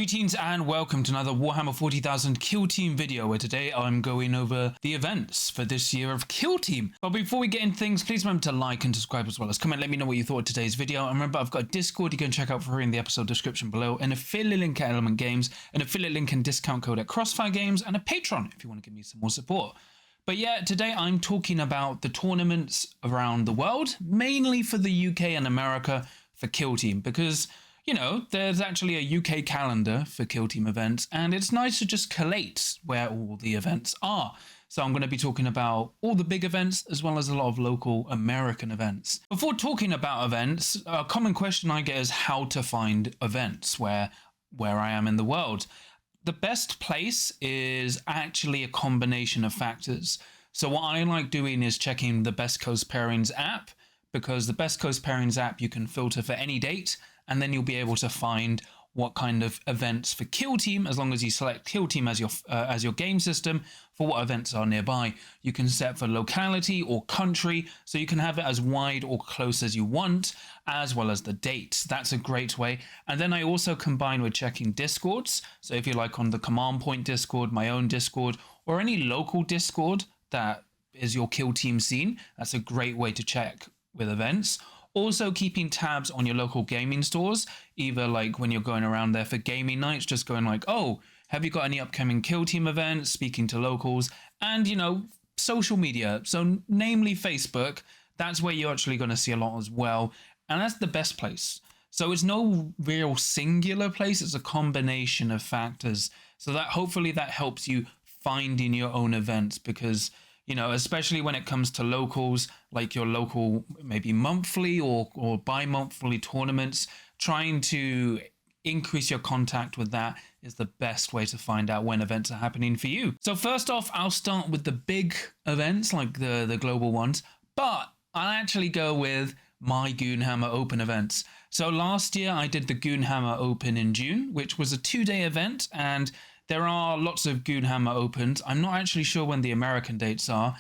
Greetings and welcome to another Warhammer 40,000 Kill Team video, where today I'm going over the events for this year of Kill Team. But before we get into things, please remember to like and subscribe as well as comment. Let me know what you thought of today's video. And remember, I've got a Discord you can check out for free in the episode description below, an affiliate link at Element Games, an affiliate link and discount code at Crossfire Games, and a Patreon if you want to give me some more support. But yeah, today I'm talking about the tournaments around the world, mainly for the UK and America for Kill Team, because you know, there's actually a UK calendar for Kill Team events, and it's nice to just collate where all the events are. So I'm going to be talking about all the big events as well as a lot of local American events. Before talking about events, a common question I get is how to find events where I am in the world. The best place is actually a combination of factors. So what I like doing is checking the Best Coast Pairings app, because the Best Coast Pairings app you can filter for any date, and then you'll be able to find what kind of events for Kill Team, as long as you select Kill Team as your game system, for what events are nearby. You can set for locality or country, so you can have it as wide or close as you want, as well as the dates. That's a great way. And then I also combine with checking Discords. So if you like on the Command Point Discord, my own Discord, or any local Discord that is your Kill Team scene, that's a great way to check with events. Also keeping tabs on your local gaming stores, either like when you're going around there for gaming nights, just going like, oh, have you got any upcoming Kill Team events, speaking to locals, and you know, social media. So namely Facebook, that's where you're actually going to see a lot as well. And that's the best place. So it's no real singular place, it's a combination of factors. So that hopefully that helps you finding your own events, because you know, especially when it comes to locals, like your local maybe monthly or bi-monthly tournaments, trying to increase your contact with that is the best way to find out when events are happening for you. So first off, I'll start with the big events, like the global ones, but I'll actually go with my Goonhammer Open events. So last year I did the Goonhammer Open in June, which was a 2-day event, and there are lots of Goonhammer Opens. I'm not actually sure when the American dates are,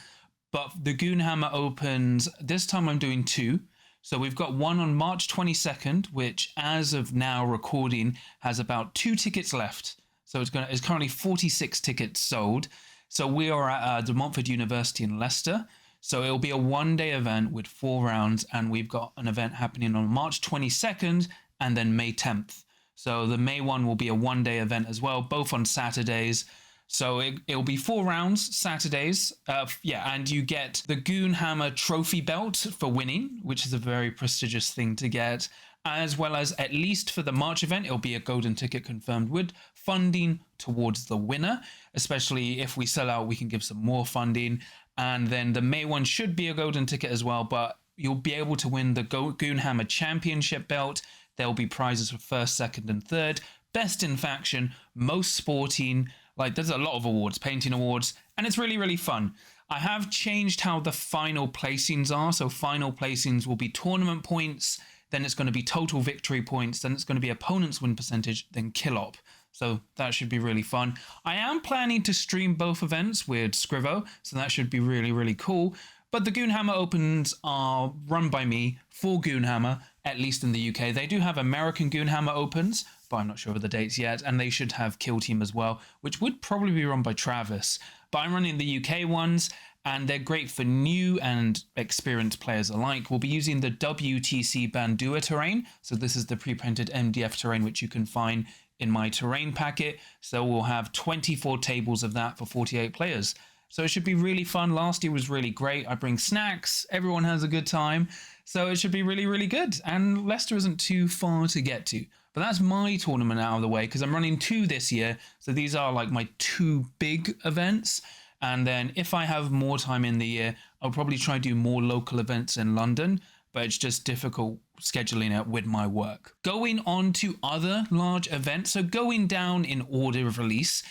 but the Goonhammer Opens, this time I'm doing 2. So we've got one on March 22nd, which as of now recording has about 2 tickets left. So it's currently 46 tickets sold. So we are at De Montfort University in Leicester. So it'll be a 1-day event with 4 rounds, and we've got an event happening on March 22nd and then May 10th. So the May one will be a 1-day event as well, both on Saturdays. So it'll be 4 rounds, Saturdays. And you get the Goonhammer trophy belt for winning, which is a very prestigious thing to get, as well as, at least for the March event, it'll be a golden ticket confirmed with funding towards the winner. Especially if we sell out, we can give some more funding. And then the May one should be a golden ticket as well, but you'll be able to win the Goonhammer Championship belt. There will be prizes for first, second, and third, best in faction, most sporting. Like, there's a lot of awards, painting awards, and it's really, really fun. I have changed how the final placings are. So final placings will be tournament points, then it's going to be total victory points, then it's going to be opponent's win percentage, then kill op. So that should be really fun. I am planning to stream both events with Scrivo, so that should be really, really cool. But the Goonhammer Opens are run by me for Goonhammer, at least in the UK. They do have American Goonhammer Opens, but I'm not sure of the dates yet. And they should have Kill Team as well, which would probably be run by Travis. But I'm running the UK ones, and they're great for new and experienced players alike. We'll be using the WTC Bandua terrain. So this is the pre-printed MDF terrain, which you can find in my terrain packet. So we'll have 24 tables of that for 48 players. So it should be really fun. Last year was really great. I bring snacks. Everyone has a good time. So it should be really, really good. And Leicester isn't too far to get to. But that's my tournament out of the way, because I'm running 2 this year. So these are like my 2 big events. And then if I have more time in the year, I'll probably try to do more local events in London. But it's just difficult scheduling it with my work. Going on to other large events. So going down in order of release.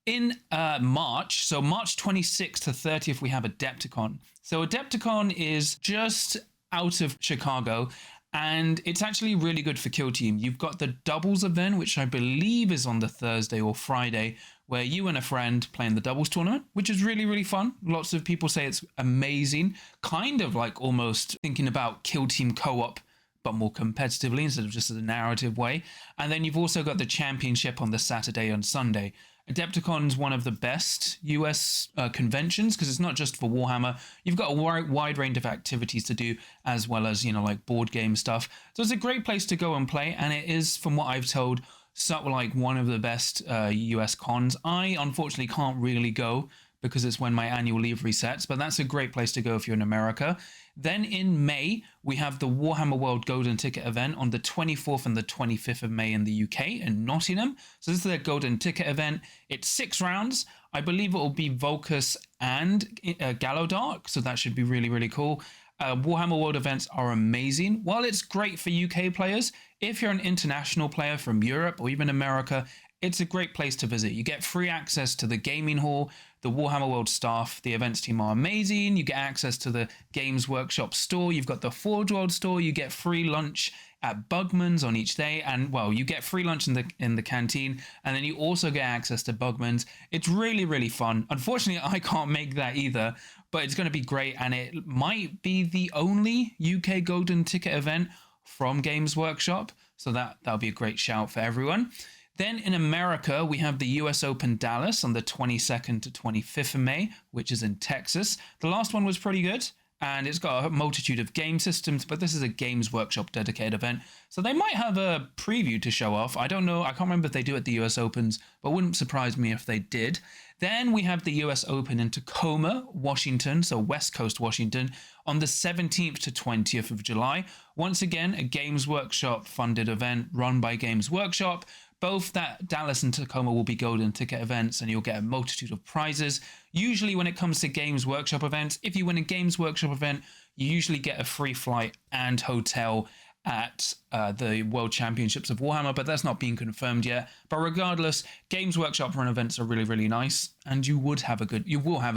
In March, so March 26th to 30th, we have Adepticon. So Adepticon is just out of Chicago, and it's actually really good for Kill Team. You've got the doubles event, which I believe is on the Thursday or Friday, where you and a friend play in the doubles tournament, which is really, really fun. Lots of people say it's amazing. Kind of like almost thinking about Kill Team co-op but more competitively instead of just a narrative way. And then you've also got the championship on the Saturday and Sunday. Adepticon's one of the best US conventions because it's not just for Warhammer. You've got a wide range of activities to do, as well as, you know, like board game stuff. So it's a great place to go and play, and it is, from what I've told, sort of like one of the best US cons. I unfortunately can't really go because it's when my annual leave resets, but that's a great place to go if you're in America. Then in May, we have the Warhammer World Golden Ticket event on the 24th and the 25th of May in the UK in Nottingham. So this is their Golden Ticket event. It's 6 rounds. I believe it will be Volkus and Gallodark, so that should be really, really cool. Warhammer World events are amazing. While it's great for UK players, if you're an international player from Europe or even America, it's a great place to visit. You get free access to the gaming hall, the Warhammer World staff, the events team are amazing. You get access to the Games Workshop store. You've got the Forge World store. You get free lunch at Bugman's on each day. And, well, you get free lunch in the canteen. And then you also get access to Bugman's. It's really, really fun. Unfortunately, I can't make that either, but it's going to be great. And it might be the only UK Golden Ticket event from Games Workshop. So that'll be a great shout for everyone. Then in America, we have the US Open Dallas on the 22nd to 25th of May, which is in Texas. The last one was pretty good, and it's got a multitude of game systems, but this is a Games Workshop dedicated event. So they might have a preview to show off. I don't know. I can't remember if they do at the US Opens, but it wouldn't surprise me if they did. Then we have the US Open in Tacoma, Washington, so West Coast Washington, on the 17th to 20th of July. Once again, a Games Workshop funded event run by Games Workshop. Both that Dallas and Tacoma will be Golden Ticket events, and you'll get a multitude of prizes. Usually when it comes to Games Workshop events, if you win a Games Workshop event, you usually get a free flight and hotel at the World Championships of Warhammer, but that's not being confirmed yet. But regardless, Games Workshop run events are really, really nice, and you will have a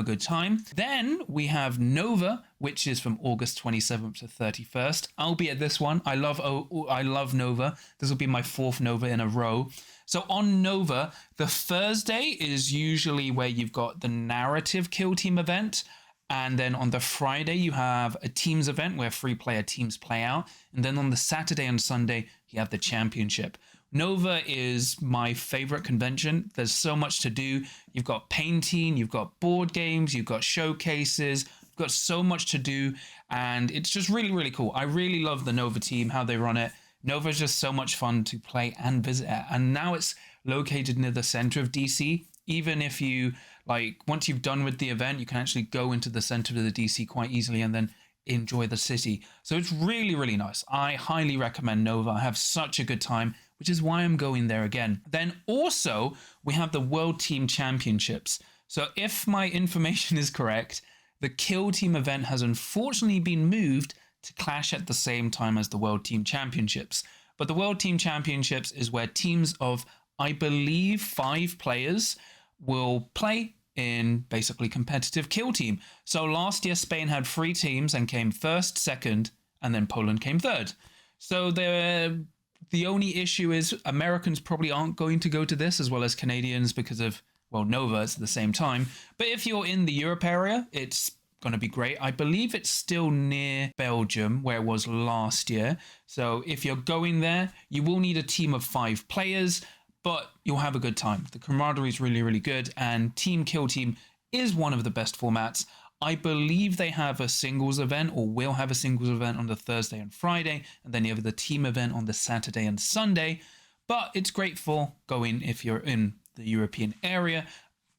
good time. Then we have Nova, which is from August 27th to 31st. I'll be at this one. I love Nova. This will be my 4th Nova in a row. So on Nova, the Thursday is usually where you've got the narrative kill team event. And then on the Friday, you have a teams event where free player teams play out. And then on the Saturday and Sunday, you have the championship. Nova is my favorite convention. There's so much to do. You've got painting, you've got board games, you've got showcases, you've got so much to do. And it's just really, really cool. I really love the Nova team, how they run it. Nova is just so much fun to play and visit at. And now it's located near the center of DC. Even if you, once you've done with the event, you can actually go into the center of the DC quite easily and then enjoy the city. So it's really, really nice. I highly recommend Nova. I have such a good time, which is why I'm going there again. Then also, we have the World Team Championships. So if my information is correct, the Kill Team event has unfortunately been moved to clash at the same time as the World Team Championships. But the World Team Championships is where teams of, I believe, 5 players will play in basically competitive kill team. So last year, Spain had 3 teams and came first, second, and then Poland came third. So the only issue is Americans probably aren't going to go to this, as well as Canadians, because of, well, Nova at the same time. But if you're in the Europe area, it's going to be great. I believe it's still near Belgium, where it was last year. So if you're going there, you will need a team of 5 players, but you'll have a good time. The camaraderie is really, really good, and Team Kill Team is one of the best formats. I believe they have a singles event, or will have a singles event on the Thursday and Friday, and then you have the team event on the Saturday and Sunday. But it's great for going if you're in the European area,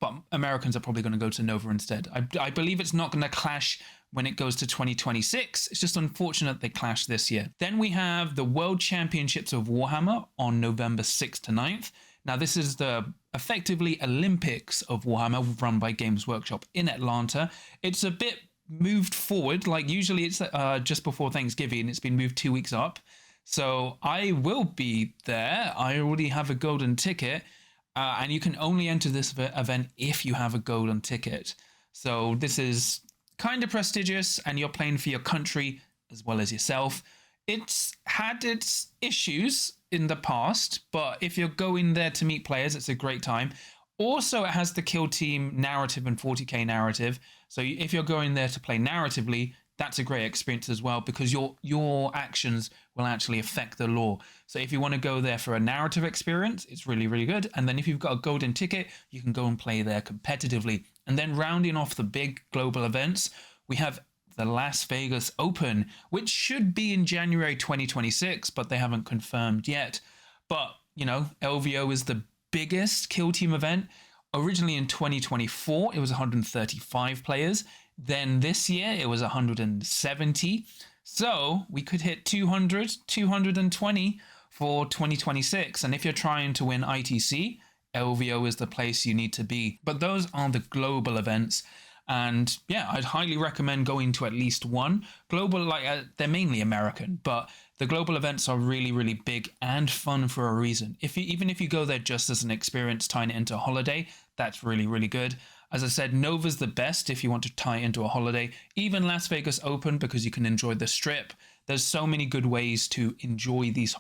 but Americans are probably going to go to Nova instead. I believe it's not going to clash when it goes to 2026. It's just unfortunate they clashed this year. Then we have the World Championships of Warhammer on November 6th to 9th. Now, this is the effectively Olympics of Warhammer run by Games Workshop in Atlanta. It's a bit moved forward. Like usually it's just before Thanksgiving. It's been moved 2 weeks up. So I will be there. I already have a golden ticket. And you can only enter this event if you have a golden ticket. So this is kind of prestigious, and you're playing for your country as well as yourself. It's had its issues in the past, but if you're going there to meet players, it's a great time. Also, it has the Kill Team narrative and 40k narrative. So if you're going there to play narratively, that's a great experience as well, because your actions will actually affect the lore. So if you want to go there for a narrative experience, it's really, really good. And then if you've got a golden ticket, you can go and play there competitively. And then rounding off the big global events, we have the Las Vegas Open, which should be in January 2026, but they haven't confirmed yet. But, LVO is the biggest Kill Team event. Originally in 2024, it was 135 players. Then this year, it was 170. So we could hit 200, 220 for 2026. And if you're trying to win ITC, LVO is the place you need to be. But those are the global events. And yeah, I'd highly recommend going to at least one. Global, they're mainly American, but the global events are really, really big and fun for a reason. Even if you go there just as an experience, tying it into a holiday, that's really, really good. As I said, Nova's the best if you want to tie it into a holiday. Even Las Vegas Open, because you can enjoy the strip. There's so many good ways to enjoy these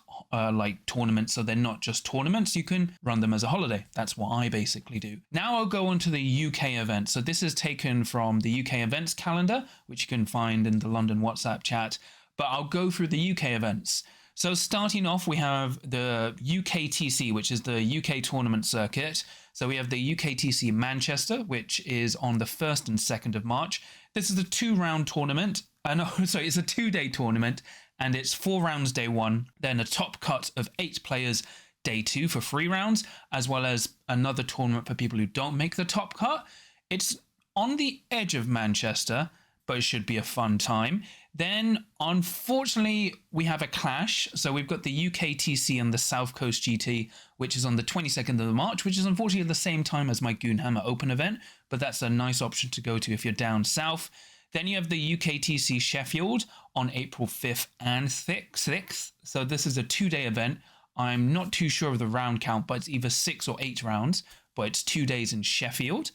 tournaments, so they're not just tournaments. You can run them as a holiday. That's what I basically do. Now I'll go on to the UK event. So this is taken from the UK events calendar, which you can find in the London WhatsApp chat. But I'll go through the UK events. So starting off, we have the UKTC, which is the UK tournament circuit. So we have the UKTC Manchester, which is on the 1st and 2nd of March. This is a 2-round tournament. It's a 2-day tournament, and it's 4 rounds day 1, then a top cut of 8 players day 2 for 3 rounds, as well as another tournament for people who don't make the top cut. It's on the edge of Manchester, but it should be a fun time. Then, unfortunately, we have a clash. So we've got the UKTC and the South Coast GT, which is on the 22nd of March, which is unfortunately at the same time as my Goonhammer Open event, but that's a nice option to go to if you're down south. Then you have the UKTC Sheffield on April 5th and 6th. So this is a 2-day event. I'm not too sure of the round count, but it's either 6 or 8 rounds, but it's 2 days in Sheffield.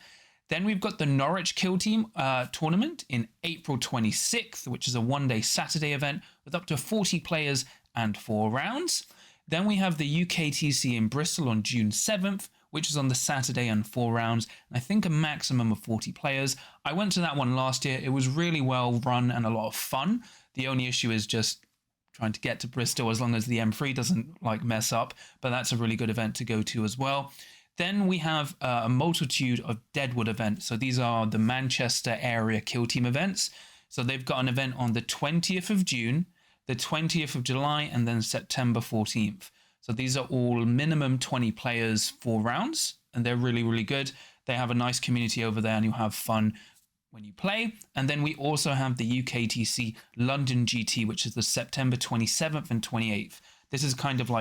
Then we've got the Norwich Kill Team tournament in April 26th, which is a 1-day Saturday event with up to 40 players and 4 rounds. Then we have the UKTC in Bristol on June 7th, which is on the Saturday and 4 rounds, and I think a maximum of 40 players. I went to that one last year. It was really well run and a lot of fun. The only issue is just trying to get to Bristol as long as the M3 doesn't mess up, but that's a really good event to go to as well. Then we have a multitude of Deadwood events. So these are the Manchester area Kill Team events. So they've got an event on the 20th of June, the 20th of July, and then September 14th. So these are all minimum 20 players, 4 rounds, and they're really, really good. They have a nice community over there and you'll have fun when you play. And then we also have the UKTC London GT, which is the September 27th and 28th. This is kind of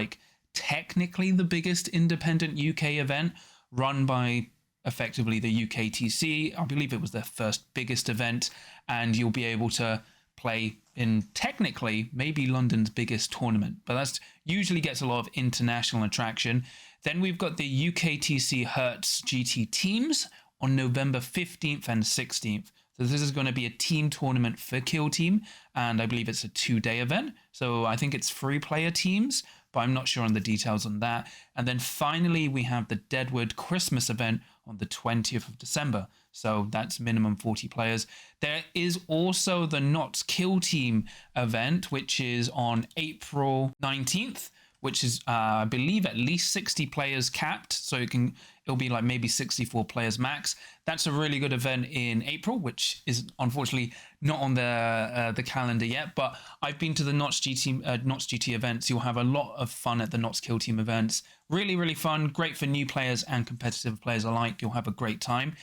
technically the biggest independent UK event run by effectively the UKTC. I believe it was their first biggest event, and you'll be able to play in technically maybe London's biggest tournament, but that's usually gets a lot of international attraction. Then we've got the UKTC Hertz GT teams on November 15th and 16th. So this is going to be a team tournament for Kill Team, and I believe it's a 2-day event. So I think it's 3-player teams, but I'm not sure on the details on that. And then finally, we have the Deadwood Christmas event on the 20th of December. So that's minimum 40 players. There is also the Not Kill Team event, which is on April 19th, which is, I believe, at least 60 players capped. So it'll be maybe 64 players max. That's a really good event in April, which is unfortunately not on the calendar yet. But I've been to the Knots GT events. You'll have a lot of fun at the Knots Kill Team events. Really, really fun. Great for new players and competitive players alike. You'll have a great time.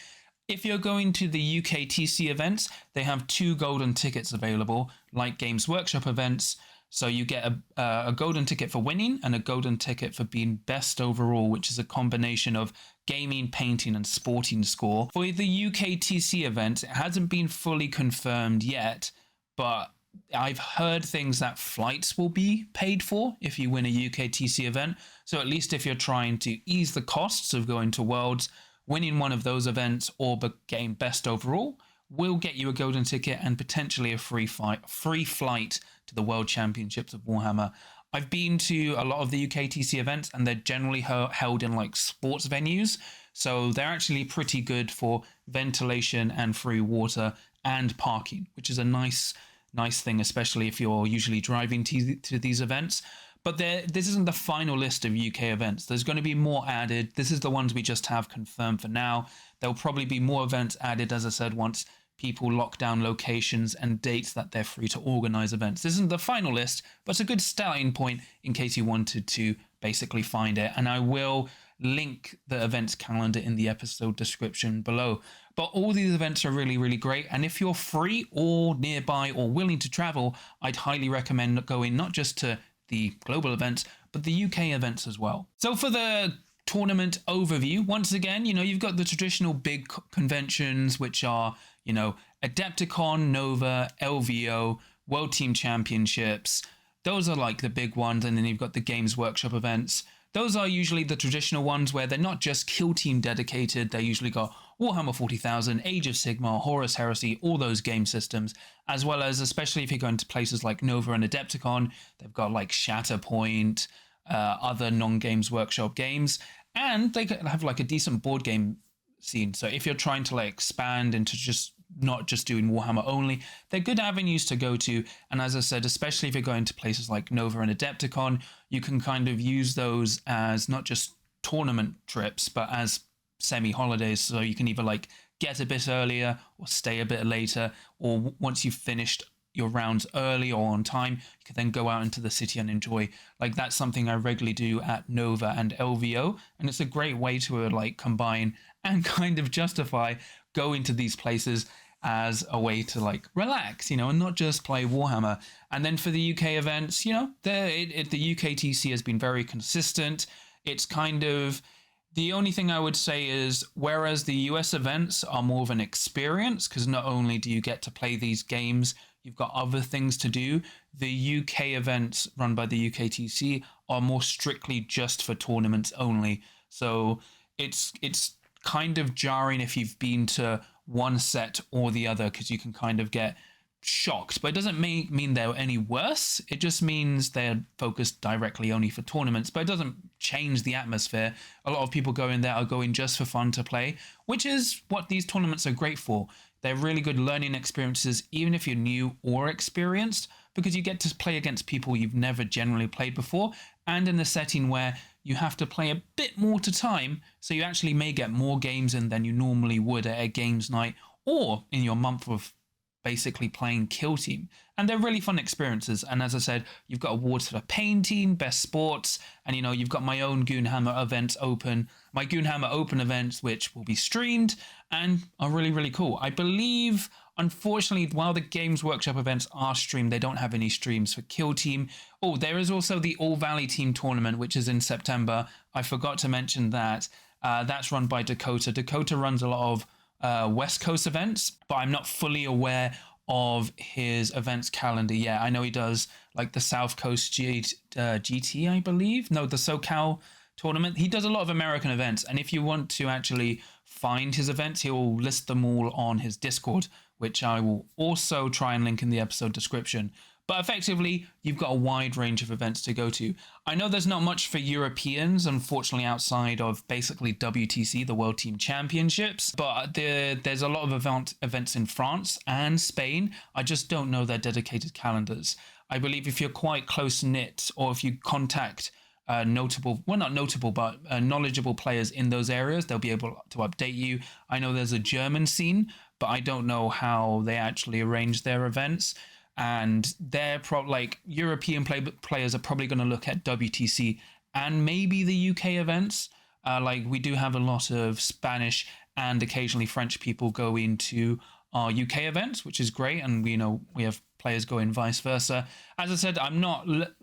If you're going to the UKTC events, they have 2 golden tickets available, like Games Workshop events. So you get a golden ticket for winning and a golden ticket for being best overall, which is a combination of gaming, painting, and sporting score. For the UKTC event, it hasn't been fully confirmed yet, but I've heard things that flights will be paid for if you win a UKTC event. So at least if you're trying to ease the costs of going to Worlds, winning one of those events or getting best overall will get you a golden ticket and potentially a free flight to the World Championships of Warhammer. I've been to a lot of the UKTC events, and they're generally held in sports venues, so they're actually pretty good for ventilation and free water and parking, which is a nice thing, especially if you're usually driving to these events. But this isn't the final list of UK events. There's going to be more added. This is the ones we just have confirmed for now. There'll probably be more events added, as I said, once people lock down locations and dates that they're free to organize events. This isn't the final list, but it's a good starting point in case you wanted to basically find it. And I will link the events calendar in the episode description below. But all these events are really, really great. And if you're free or nearby or willing to travel, I'd highly recommend going not just to the global events, but the UK events as well. So for the tournament overview, once again, you've got the traditional big conventions, which are, Adepticon, Nova, LVO, World Team Championships. Those are like the big ones. And then you've got the Games Workshop events. Those are usually the traditional ones where they're not just kill team dedicated. They usually got Warhammer 40,000, Age of Sigmar, Horus Heresy, all those game systems, as well as, especially if you're going to places like Nova and Adepticon, they've got like Shatterpoint, other non-Games Workshop games, and they have like a decent board game scene. So if you're trying to like expand into just not just doing Warhammer only, they're good avenues to go to. And as I said, especially if you're going to places like Nova and Adepticon, you can kind of use those as not just tournament trips, but as semi-holidays. So you can either like get a bit earlier or stay a bit later, or once you've finished your rounds early or on time, you can then go out into the city and enjoy. Like that's something I regularly do at Nova and LVO, and it's a great way to like combine and kind of justify going to these places as a way to like relax, and not just play Warhammer. And then for the UK events, the UKTC has been very consistent. It's kind of the only thing I would say is, whereas the US events are more of an experience, because not only do you get to play these games, you've got other things to do. The UK events run by the UKTC are more strictly just for tournaments only. So it's kind of jarring if you've been to one set or the other, because you can kind of get shocked. But it doesn't mean they're any worse. It just means they're focused directly only for tournaments, but it doesn't change the atmosphere. A lot of people going there are going just for fun to play, which is what these tournaments are great for. They're really good learning experiences, even if you're new or experienced, because you get to play against people you've never generally played before, and in a setting where you have to play a bit more to time, so you actually may get more games in than you normally would at a games night or in your month of basically playing Kill Team. And they're really fun experiences. And as I said, you've got awards for painting, best sports, and you've got my own Goonhammer events open, my Goonhammer Open events, which will be streamed and are really, really cool. I believe, unfortunately, while the Games Workshop events are streamed, they don't have any streams for Kill Team. Oh, there is also the All Valley Team Tournament, which is in September. I forgot to mention that. That's run by Dakota. Dakota runs a lot of West Coast events, but I'm not fully aware of his events calendar yet. I know he does like the South Coast GT, I believe. No, the SoCal tournament. He does a lot of American events, and if you want to actually find his events, he'll list them all on his Discord, which I will also try and link in the episode description. But effectively, you've got a wide range of events to go to. I know there's not much for Europeans, unfortunately, outside of basically WTC, the World Team Championships. But there's a lot of events in France and Spain. I just don't know their dedicated calendars. I believe if you're quite close-knit, or if you contact knowledgeable players in those areas, they'll be able to update you. I know there's a German scene, but I don't know how they actually arrange their events. And they're European players are probably going to look at WTC and maybe the UK events. We do have a lot of Spanish and occasionally French people go into our UK events, which is great. And we have players going vice versa. As I said,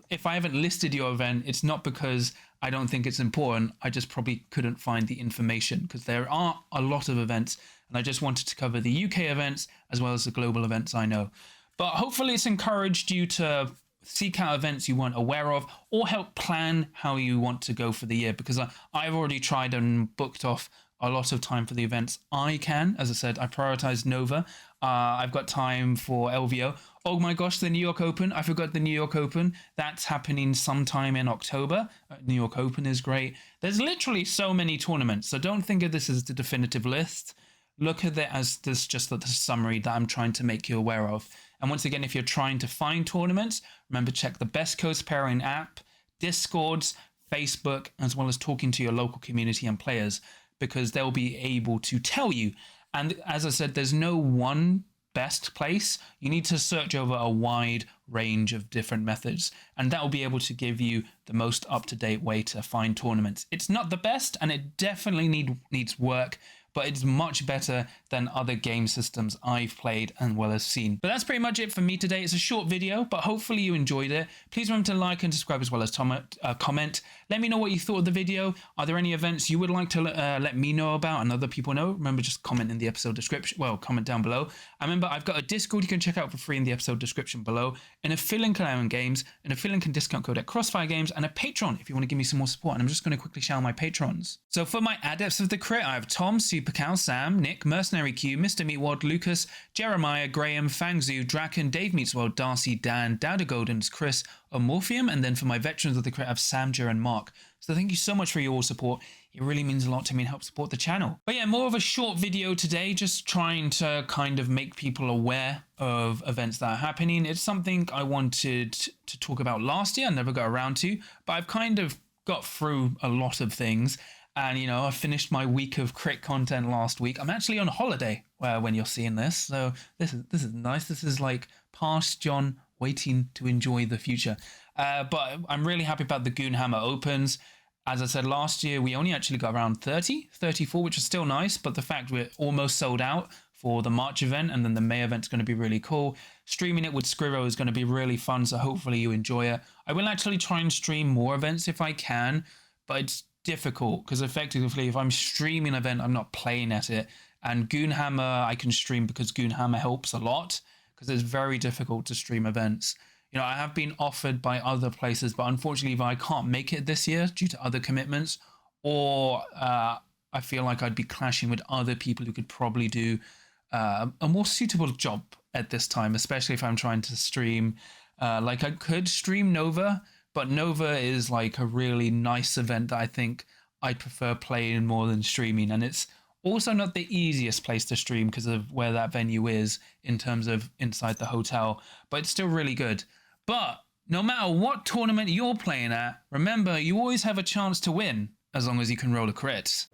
if I haven't listed your event, it's not because I don't think it's important. I just probably couldn't find the information, because there are a lot of events, and I just wanted to cover the UK events as well as the global events I know. But hopefully it's encouraged you to seek out events you weren't aware of, or help plan how you want to go for the year, because I've already tried and booked off a lot of time for the events I can. As I said, I prioritize Nova. I've got time for LVO. Oh my gosh, the New York Open. I forgot the New York Open. That's happening sometime in October. New York Open is great. There's literally so many tournaments, so don't think of this as the definitive list. look at it as this just the summary that I'm trying to make you aware of. And once again, if you're trying to find tournaments, remember check the best coast pairing app, Discords, Facebook, as well as talking to your local community and players, because they'll be able to tell you. And as I said, there's no one best place. You need to search over a wide range of different methods, and that will be able to give you the most up-to-date way to find tournaments. It's not the best, and it definitely needs work, but it's much better than other game systems I've played and well as seen. But that's pretty much it for me today. It's a short video, but hopefully you enjoyed it. Please remember to like and subscribe as well as comment. Let me know what you thought of the video. Are there any events you would like to let me know about and other people know? Remember, just comment in the episode description. Well, comment down below. And remember, I've got a Discord you can check out for free in the episode description below, an affiliate link on Games, an affiliate link and discount code at Crossfire Games, and a Patreon if you want to give me some more support. And I'm just going to quickly shout out my patrons. So for my adepts of the crit, I have Tom, Supercow, Sam, Nick, Mercenary Q, Mr. Meatwad, Lucas, Jeremiah, Graham, Fangzu, Draken, Dave Meatsworld, Darcy, Dan, Dowda Goldens, Chris, Morphium, and then for my veterans of the crit, I have Sam, Jer, and Mark. So thank you so much for your support. It really means a lot to me and helps support the channel. But yeah, more of a short video today, just trying to kind of make people aware of events that are happening. It's something I wanted to talk about last year. I never got around to, but I've kind of got through a lot of things. And, you know, I finished my week of crit content last week. I'm actually on holiday when you're seeing this. So this is nice. This is like past John waiting to enjoy the future. But I'm really happy about the Goonhammer Opens. As I said, last year, we only actually got around 34, which is still nice. But the fact we're almost sold out for the March event, and then the May event's going to be really cool. Streaming it with Scrivo is going to be really fun. So hopefully you enjoy it. I will actually try and stream more events if I can, but it's difficult because effectively if I'm streaming an event, I'm not playing at it. And Goonhammer I can stream because Goonhammer helps a lot, because it's very difficult to stream events. You know, I have been offered by other places, but unfortunately if I can't make it this year due to other commitments, or I feel like I'd be clashing with other people who could probably do a more suitable job at this time, especially if I'm trying to stream. Like I could stream Nova, but Nova is like a really nice event that I think I'd prefer playing more than streaming. And it's also not the easiest place to stream because of where that venue is in terms of inside the hotel, but it's still really good. But no matter what tournament you're playing at, remember, you always have a chance to win as long as you can roll a crit.